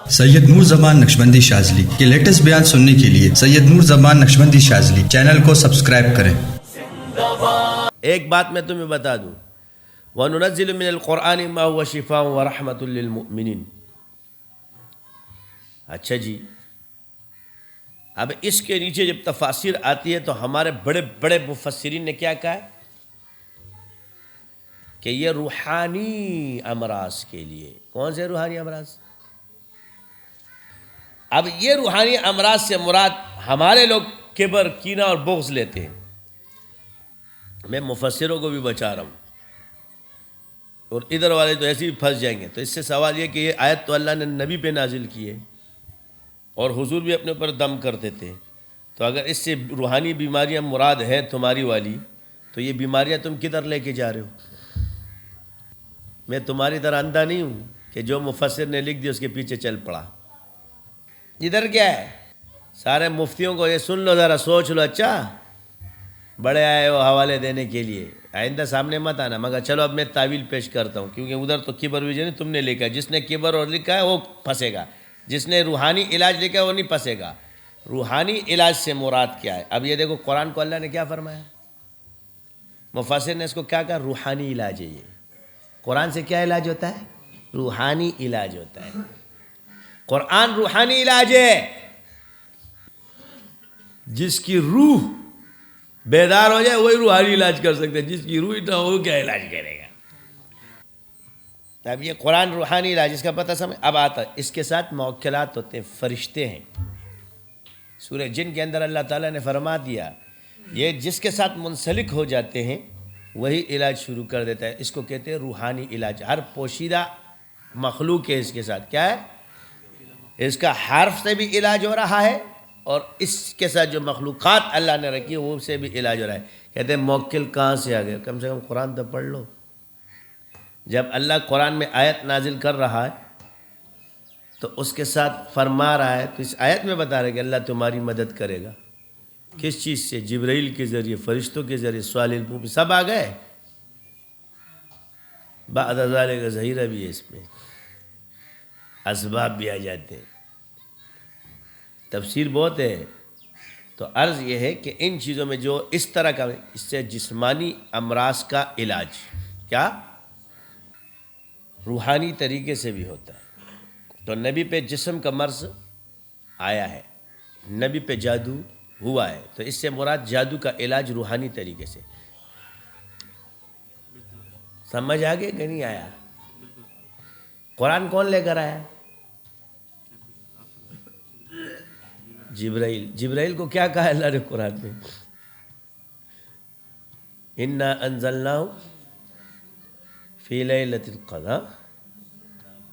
سید نور زمان نقشبندی شاذلی کے لیٹسٹ بیان سننے کے لیے سید نور زمان نقشبندی شاذلی چینل کو سبسکرائب کریں۔ ایک بات میں تمہیں بتا دوں، وَنُنَزِّلُ مِنَ الْقُرْآنِ مَا هُوَ شِفَاءٌ وَرَحْمَةٌ لِّلْمُؤْمِنِينَ۔ اچھا جی، اب اس کے نیچے جب تفاسیر آتی ہے تو ہمارے بڑے بڑے مفسرین نے کیا کہا ہے کہ یہ روحانی امراض کے لیے۔ کون سے روحانی امراض؟ اب یہ روحانی امراض سے مراد ہمارے لوگ کبر، کینہ اور بغض لیتے ہیں۔ میں مفسروں کو بھی بچا رہا ہوں، اور ادھر والے تو ایسے ہی پھنس جائیں گے۔ تو اس سے سوال یہ کہ یہ آیت تو اللہ نے نبی پہ نازل کی ہے، اور حضور بھی اپنے اوپر دم کرتے تھے، تو اگر اس سے روحانی بیماریاں مراد ہیں تمہاری والی، تو یہ بیماریاں تم کدھر لے کے جا رہے ہو؟ میں تمہاری طرح اندھا نہیں ہوں کہ جو مفسر نے لکھ دیا اس کے پیچھے چل پڑا۔ ادھر کیا ہے، سارے مفتیوں کو یہ سن لو، ذرا سوچ لو، اچھا بڑے آئے ہو حوالے دینے کے لیے، آئندہ سامنے مت آنا۔ مگر چلو اب میں تعویل پیش کرتا ہوں، کیونکہ ادھر تو کبر ویژن تم نے لکھا ہے، جس نے کبر اور لکھا ہے وہ پھنسے گا، جس نے روحانی علاج لکھا ہے وہ نہیں پھنسے گا۔ روحانی علاج سے مراد کیا ہے؟ اب یہ دیکھو قرآن کو اللہ نے کیا فرمایا، مفسر نے اس کو کیا کہا؟ روحانی علاج ہے۔ یہ قرآن سے کیا علاج ہوتا ہے؟ روحانی علاج ہوتا ہے۔ قرآن روحانی علاج ہے۔ جس کی روح بیدار ہو جائے وہی روحانی علاج کر سکتے ہیں، جس کی روح نہ ہو کیا علاج کرے گا؟ اب یہ قرآن روحانی علاج، اس کا پتہ سمجھ اب آتا ہے۔ اس کے ساتھ موکلات ہوتے ہیں، فرشتے ہیں۔ سورہ جن کے اندر اللہ تعالیٰ نے فرما دیا یہ جس کے ساتھ منسلک ہو جاتے ہیں وہی علاج شروع کر دیتا ہے۔ اس کو کہتے ہیں روحانی علاج۔ ہر پوشیدہ مخلوق ہے اس کے ساتھ کیا ہے، اس کا حرف سے بھی علاج ہو رہا ہے، اور اس کے ساتھ جو مخلوقات اللہ نے رکھی ہے وہ سے بھی علاج ہو رہا ہے۔ کہتے ہیں موکل کہاں سے آ گئے؟ کم سے کم قرآن تو پڑھ لو۔ جب اللہ قرآن میں آیت نازل کر رہا ہے تو اس کے ساتھ فرما رہا ہے، تو اس آیت میں بتا رہا ہے کہ اللہ تمہاری مدد کرے گا۔ کس چیز سے؟ جبرائیل کے ذریعے، فرشتوں کے ذریعے، صالح القلوب سب آ گئے۔ بعد ذالک ظہیرہ بھی ہے، اس میں اسباب بھی آ جاتے ہیں، تفسیر بہت ہے۔ تو عرض یہ ہے کہ ان چیزوں میں جو اس طرح کا، اس سے جسمانی امراض کا علاج کیا روحانی طریقے سے بھی ہوتا ہے۔ تو نبی پہ جسم کا مرض آیا ہے، نبی پہ جادو ہوا ہے، تو اس سے مراد جادو کا علاج روحانی طریقے سے۔ سمجھ آگے کہ نہیں آیا؟ قرآن کون لے کر آیا؟ جبرائیل۔ جبرائیل کو کیا کہا اللہ نے قرآن میں؟ اِنَّا أَنزَلْنَاهُ فِي لَيْلَةِ الْقَدْرِ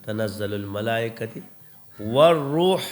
تَنَزَّلُ الْمَلَائِكَةُ وَالرُّوحُ